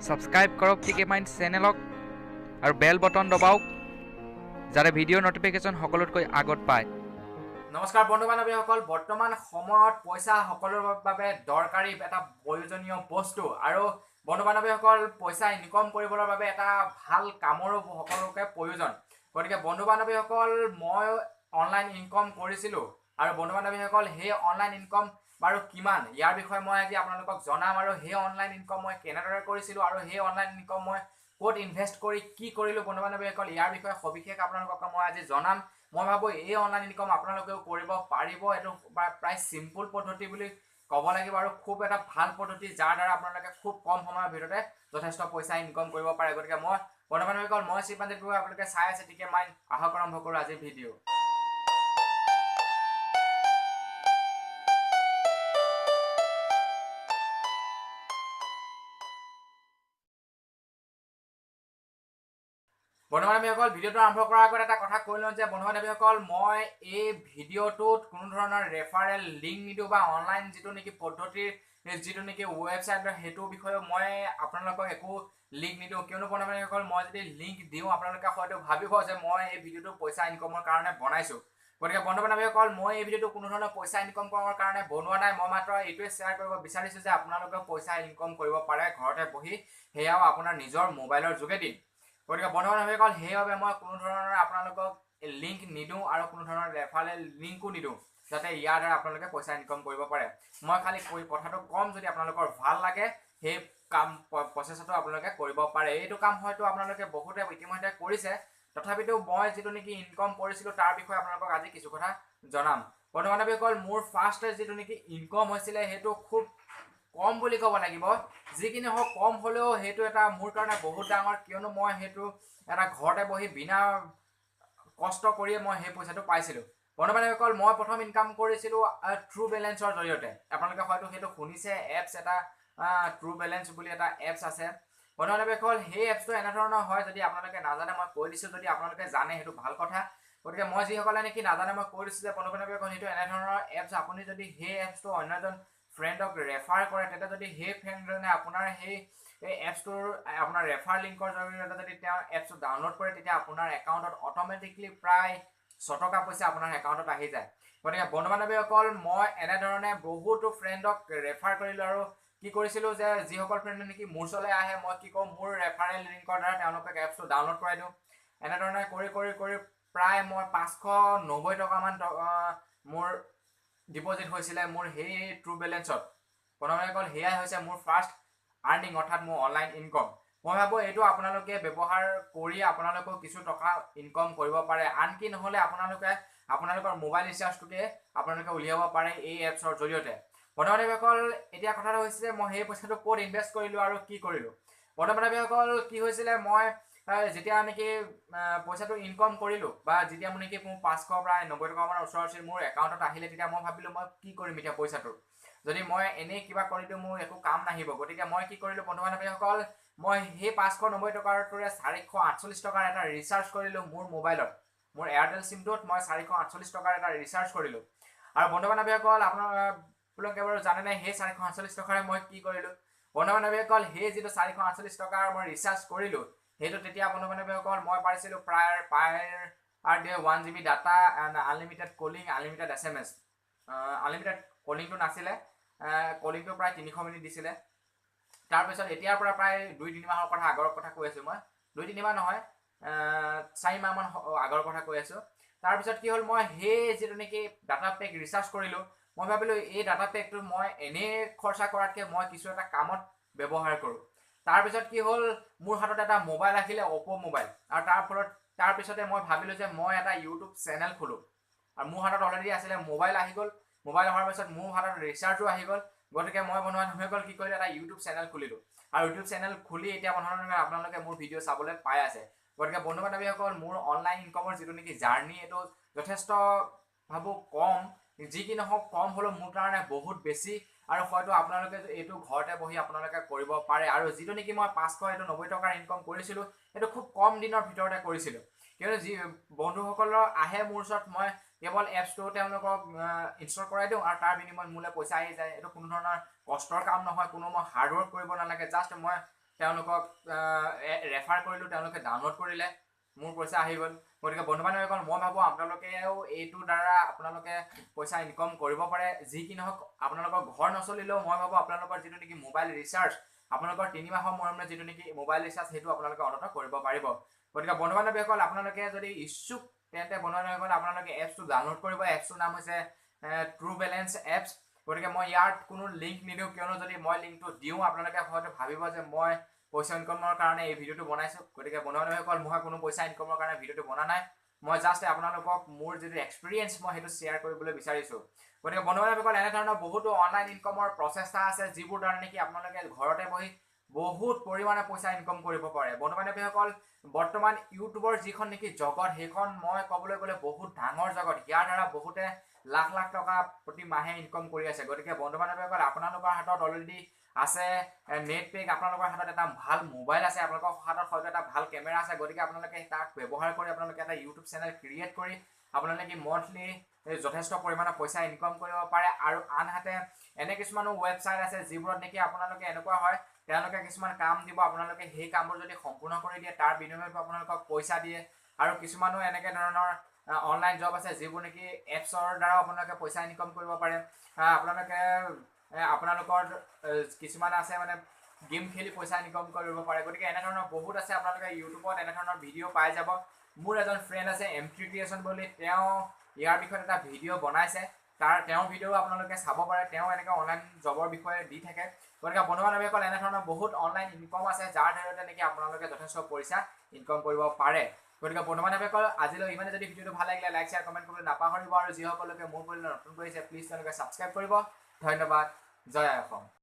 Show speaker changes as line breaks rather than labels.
Subscribe কৰক টিকে mind চেনেলক আৰু বেল বটন দবাওক যাতে ভিডিঅ'ৰ নটিফিকেশ্যন সকলোতকৈ আগত পায়।
নমস্কাৰ বন্ধু বান্ধৱীসকল, বৰ্তমান সময়ত পইচা সকলোৰ বাবে দৰকাৰী এটা প্ৰয়োজনীয় বস্তু আৰু বন্ধু বান্ধৱীসকল পইচা ইনকম কৰিবৰ বাবে এটা ভাল কামৰো সকলোকে প্ৰয়োজন। গতিকে বন্ধু বান্ধৱীসকল মই অনলাইন ইনকম কৰিছিলোঁ আৰু বন্ধু বান্ধৱীসকল সেই অনলাইন ইনকম বাৰু কিমান ইয়াৰ বিষয়ে মই আজি আপোনালোকক জনাম আৰু সেই অনলাইন ইনকম মই কেনেদৰে কৰিছিলোঁ আৰু সেই অনলাইন ইনকম মই ক'ত ইনভেষ্ট কৰি কি কৰিলোঁ বন্ধু বান্ধৱীসকল ইয়াৰ বিষয়ে সবিশেষ আপোনালোকক মই আজি জনাম। মই ভাবোঁ এই অনলাইন ইনকম আপোনালোকেও কৰিব পাৰিব। এইটো প্ৰায় চিম্পুল পদ্ধতি বুলি ক'ব লাগিব আৰু খুব এটা ভাল পদ্ধতি যাৰ দ্বাৰা আপোনালোকে খুব কম সময়ৰ ভিতৰতে যথেষ্ট পইচা ইনকম কৰিব পাৰে। গতিকে মই বন্ধু বান্ধৱীসকল মই শ্ৰীপ্ৰাঞ্জিত গগৈ, আপোনালোকে চাই আছে টিকে মাইণ্ড। আহক আৰম্ভ কৰোঁ আজিৰ ভিডিঅ'। বন্ধু বান্ধৱীসকল ভিডিঅ'টো আৰম্ভ কৰাৰ আগত এটা কথা কৈ লওঁ যে বন্ধু বান্ধৱীসকল মই এই ভিডিঅ'টোত কোনো ধৰণৰ ৰেফাৰেল লিংক নিদিওঁ বা অনলাইন যিটো নেকি পদ্ধতিৰ যিটো নেকি ৱেবছাইট সেইটো বিষয়ে মই আপোনালোকক একো লিংক নিদিওঁ। কিয়নো বন্ধু বান্ধৱীসকল মই যদি লিংক দিওঁ আপোনালোকে হয়তো ভাবিব যে মই এই ভিডিঅ'টো পইচা ইনকমৰ কাৰণে বনাইছোঁ। গতিকে বন্ধু বান্ধৱীসকল মই এই ভিডিঅ'টো কোনো ধৰণৰ পইচা ইনকম কৰাৰ কাৰণে বনোৱা নাই। মই মাত্ৰ এইটোৱে শ্বেয়াৰ কৰিব বিচাৰিছোঁ যে আপোনালোকে পইচা ইনকম কৰিব পাৰে ঘৰতে বহি, সেয়াও আপোনাৰ নিজৰ মোবাইলৰ যোগেদি। গতিকে বন্ধু বান্ধৱীসকল সেইবাবে মই কোনো ধৰণৰ আপোনালোকক লিংক নিদিওঁ আৰু কোনো ধৰণৰ ৰেফাৰেল লিংকো নিদিওঁ যাতে ইয়াৰ দ্বাৰা আপোনালোকে পইচা ইনকম কৰিব পাৰে। মই খালি কথাটো কম, যদি আপোনালোকৰ ভাল লাগে সেই কাম প্ৰচেছটো আপোনালোকে কৰিব পাৰে। এইটো কাম হয়তো আপোনালোকে বহুতে ইতিমধ্যে কৰিছে, তথাপিতো মই যিটো নেকি ইনকম কৰিছিলোঁ তাৰ বিষয়ে আপোনালোকক আজি কিছু কথা জনাম। বন্ধু বান্ধৱীসকল মোৰ ফাৰ্ষ্ট যিটো নেকি ইনকম হৈছিলে সেইটো খুব কম বুলি ক'ব লাগিব। যিখিনি হওক কম হ'লেও সেইটো এটা মোৰ কাৰণে বহুত ডাঙৰ, কিয়নো মই সেইটো এটা ঘৰতে বহি বিনা কষ্ট কৰিয়ে মই সেই পইচাটো পাইছিলোঁ। বন্ধু বান্ধৱীসকল মই প্ৰথম ইনকাম কৰিছিলোঁ ট্ৰু বেলেঞ্চৰ জৰিয়তে। আপোনালোকে হয়তো সেইটো শুনিছে, এপছ এটা ট্ৰু বেলেঞ্চ বুলি এটা এপছ আছে। বন্ধু বান্ধৱীসকল সেই এপছটো এনেধৰণৰ হয়, যদি আপোনালোকে নাজানে মই কৈ দিছোঁ, যদি আপোনালোকে জানে সেইটো ভাল কথা। গতিকে মই যিসকলে নেকি নাজানে মই কৈ দিছোঁ যে বন্ধু বান্ধৱীসকল সেইটো এনেধৰণৰ এপছ। আপুনি যদি সেই এপছটো অন্য এজন ফ্ৰেণ্ডক ৰেফাৰ কৰে তেতিয়া যদি সেই ফ্ৰেণ্ডজনে আপোনাৰ সেই এপছটোৰ আপোনাৰ ৰেফাৰ লিংকৰ জৰিয়তে যদি তেওঁ এপছটো ডাউনলোড কৰে তেতিয়া আপোনাৰ একাউণ্টত অট'মেটিকলি প্ৰায় 6 টকা পইচা আপোনাৰ একাউণ্টত আহি যায়। গতিকে বন্ধু বান্ধৱীসকল মই এনেধৰণে বহুতো ফ্ৰেণ্ডক ৰেফাৰ কৰিলোঁ আৰু কি কৰিছিলোঁ যে যিসকল ফ্ৰেণ্ডে নেকি মোৰ ওচৰলৈ আহে মই কি কৰোঁ, মোৰ ৰেফাৰেল লিংকৰ দ্বাৰা তেওঁলোকক এপছটো ডাউনলোড কৰাই দিওঁ। এনেধৰণে কৰি কৰি কৰি প্ৰায় মই 590 টকামান মোৰ ডিপজিট হৈছিলে মোৰ সেই ট্ৰু বেলেঞ্চত। বন্ধু বান্ধৱীসকল সেয়াই হৈছে মোৰ ফাৰ্ষ্ট আৰ্নিং, অৰ্থাৎ মোৰ অনলাইন ইনকম। মই ভাবোঁ এইটো আপোনালোকে ব্যৱহাৰ কৰি আপোনালোকেও কিছু টকা ইনকম কৰিব পাৰে। আনকি নহ'লে আপোনালোকে আপোনালোকৰ মোবাইল ৰিচাৰ্জটোকে আপোনালোকে উলিয়াব পাৰে এই এপছৰ জৰিয়তে। বন্ধু বান্ধৱীসকল এতিয়া কথাটো হৈছে যে মই সেই পইচাটো ক'ত ইনভেষ্ট কৰিলোঁ আৰু কি কৰিলোঁ। বন্ধু বান্ধৱীসকল কি হৈছিলে, মই যেতিয়া নেকি পইচাটো ইনকম কৰিলোঁ বা যেতিয়া মোৰ নেকি মোৰ 500 প্ৰায় 90 টকামানৰ ওচৰত মোৰ একাউণ্টত আহিলে, তেতিয়া মই ভাবিলোঁ মই কি কৰিম এতিয়া পইচাটো, যদি মই এনেই কিবা কৰি দিওঁ মোৰ একো কাম নাহিব। গতিকে মই কি কৰিলোঁ বন্ধু বান্ধৱীসকল, মই সেই 590 টকাটোৰে 448 টকাৰ এটা ৰিচাৰ্জ কৰিলোঁ মোৰ মোবাইলত। মোৰ এয়াৰটেল চিমটোত মই 448 টকাৰ এটা ৰিচাৰ্জ কৰিলোঁ। আৰু বন্ধু বান্ধৱীসকল আপোনালোকে বাৰু জানেনে সেই 448 টকাৰে মই কি কৰিলোঁ। বন্ধু বান্ধৱীসকল সেই যিটো 448 টকাৰ মই ৰিচাৰ্জ কৰিলোঁ সেইটো তেতিয়া বন্ধু বান্ধৱীসকল মই পাইছিলোঁ প্ৰায় 1 GB data and unlimited calling, unlimited SMS। Unlimited কলিংটো নাছিলে, কলিংটো প্ৰায় 300 মিনিট দিছিলে। তাৰপিছত এতিয়াৰ পৰা প্ৰায় 2-3 মাহৰ কথা আগৰ কথা কৈ আছোঁ মই, 2-3 মাহ নহয় 4 মাহমান আগৰ কথা কৈ আছোঁ। তাৰপিছত কি হ'ল, মই সেই যিটো নেকি ডাটা পেক ৰিচাৰ্জ কৰিলোঁ, মই ভাবিলোঁ এই ডাটা পেকটো মই এনেই খৰচা কৰাতকৈ মই কিছু এটা কামত ব্যৱহাৰ কৰোঁ। তাৰপিছত কি হ'ল, মোৰ হাতত এটা মোবাইল আহিলে, অ'প' মোবাইল, আৰু তাৰপিছতে মই ভাবিলোঁ যে মই এটা ইউটিউব চেনেল খোলোঁ। আৰু মোৰ হাতত অলৰেডি আছিলে, মোবাইল আহি গ'ল, মোবাইল অহাৰ পিছত মোৰ হাতত ৰিচাৰ্জো আহি গ'ল। গতিকে মই বন্ধু বান্ধৱীসকল কি কৰিলোঁ, এটা ইউটিউব চেনেল খুলিলোঁ। আৰু ইউটিউব চেনেল খুলি এতিয়া বন্ধু বান্ধৱীসকল আপোনালোকে মোৰ ভিডিঅ' চাবলৈ পাই আছে। গতিকে বন্ধু বান্ধৱীসকল মোৰ অনলাইন ইনকমৰ যিটো নেকি জাৰ্ণি এইটো যথেষ্ট ভাবোঁ কম, যি কি নহওক কম হ'লেও মোৰ কাৰণে বহুত বেছি। আৰু হয়তো আপোনালোকে এইটো ঘৰতে বহি আপোনালোকে কৰিব পাৰে। আৰু যিটো নেকি মই 590 টকাৰ ইনকম কৰিছিলোঁ সেইটো খুব কম দিনৰ ভিতৰতে কৰিছিলোঁ। কিয়নো যি বন্ধুসকলৰ আহে মোৰ ওচৰত, মই কেৱল এপছটো তেওঁলোকক ইনষ্টল কৰাই দিওঁ আৰু তাৰ বিনিময়ত মোলৈ পইচা আহি যায়। এইটো কোনো ধৰণৰ কষ্টৰ কাম নহয়, কোনো মই হাৰ্ডৱৰ্ক কৰিব নালাগে। জাষ্ট মই তেওঁলোকক ৰেফাৰ কৰিলোঁ, তেওঁলোকে ডাউনলোড কৰিলে, মোৰ পইচা আহি গ'ল। গতিকে বন্ধু বান্ধৱীসকল, মই ভাবোঁ আপোনালোকেও এইটোৰ দ্বাৰা আপোনালোকে পইচা ইনকম কৰিব পাৰে। যি কি নহওক, আপোনালোকৰ ঘৰ নচলিলেও মই ভাবোঁ আপোনালোকৰ যিটো নেকি মোবাইল ৰিচাৰ্জ, আপোনালোকৰ 3 মাহৰ মূৰে যিটো নেকি মোবাইল ৰিচাৰ্জ, সেইটো আপোনালোকে অন্ততঃ কৰিব পাৰিব। গতিকে বন্ধু বান্ধৱীসকল, আপোনালোকে যদি ইচ্ছুক তেন্তে বন্ধু বান্ধৱীসকল আপোনালোকে এপছটো ডাউনলোড কৰিব। এপছটোৰ নাম হৈছে ট্ৰু বেলেঞ্চ এপছ। গতিকে মই ইয়াত কোনো লিংক নিদিওঁ, কিয়নো যদি মই লিংকটো দিওঁ আপোনালোকে হয়তো ভাবিব যে মই পইচা ইনকমৰ কাৰণে এই ভিডিঅ'টো বনাইছোঁ। গতিকে বন্ধু বান্ধৱীসকল, মই কোনো পইচা ইনকমৰ কাৰণে ভিডিঅ'টো বনা নাই। মই জাষ্ট আপোনালোকক মোৰ যিটো এক্সপিৰিয়েঞ্চ মই সেইটো শ্বেয়াৰ কৰিবলৈ বিচাৰিছোঁ। গতিকে বন্ধু বান্ধৱীসকল, এনেধৰণৰ বহুতো অনলাইন ইনকমৰ প্ৰচেষ্টা আছে যিবোৰ দ্বাৰা নেকি আপোনালোকে ঘৰতে বহি বহুত পৰিমাণে পইচা ইনকম কৰিব পাৰে। বন্ধু বান্ধৱীসকল, বৰ্তমান ইউটিউবৰ যিখন নেকি জগত, সেইখন মই ক'বলৈ গ'লে বহুত ডাঙৰ জগত। ইয়াৰ দ্বাৰা বহুতে লাখ লাখ টকা প্ৰতি মাহে ইনকম কৰি আছে। গতিকে বন্ধু বান্ধৱীসকল, আপোনালোকৰ হাতত অলৰেডি আছে নেট পেক, আপোনালোকৰ হাতত এটা ভাল মোবাইল আছে, আপোনালোকৰ হাতত হয়তো এটা ভাল কেমেৰা আছে। গতিকে আপোনালোকে তাক ব্যৱহাৰ কৰি আপোনালোকে এটা ইউটিউব চেনেল ক্ৰিয়েট কৰি আপোনালোকে মন্থলি যথেষ্ট পৰিমাণৰ পইচা ইনকম কৰিব পাৰে। আৰু আনহাতে এনে কিছুমানো ৱেবছাইট আছে যিবোৰত নেকি আপোনালোকে এনেকুৱা হয়, তেওঁলোকে কিছুমান কাম দিব, আপোনালোকে সেই কামবোৰ যদি সম্পূৰ্ণ কৰি দিয়ে তাৰ বিনিময়ত আপোনালোকক পইচা দিয়ে। আৰু কিছুমানো এনেকৈ ধৰণৰ অনলাইন জব আছে যিবোৰ নেকি এপছৰ দ্বাৰাও আপোনালোকে পইচা ইনকম কৰিব পাৰে। আপোনালোকৰ কিছুমান আছে মানে গেম খেলি পইচা ইনকম কৰিব পাৰে। গতিকে এনেধৰণৰ বহুত আছে, আপোনালোকে ইউটিউবত এনেধৰণৰ ভিডিঅ' পাই যাব। মোৰ এজন ফ্ৰেণ্ড আছে M3 Creation বুলি, তেওঁ ইয়াৰ বিষয়ত এটা ভিডিঅ' বনাইছে। তেওঁৰ ভিডিঅ' আপোনালোকে চাব পাৰে, তেওঁ এনেকৈ অনলাইন জবৰ বিষয়ে দি থাকে। গতিকে বন্ধু বান্ধৱীসকল, এনেধৰণৰ বহুত অনলাইন ইনকম আছে যাৰ জৰিয়তে নেকি আপোনালোকে যথেষ্ট পইচা ইনকম কৰিব পাৰে। গতিকে বন্ধু বান্ধৱীসকল, আজিলৈ ইমানে। যদি ভিডিঅ'টো ভাল লাগিলে লাইক শ্বেয়াৰ কমেণ্ট কৰিবলৈ নাপাহৰিব। আৰু যিসকলকে মোৰ পৰিয়াল নতুন কৰিছে প্লিজ তেওঁলোকে ছাবস্ক্ৰাইব কৰিব। ধন্যবাদ। জয় অসম।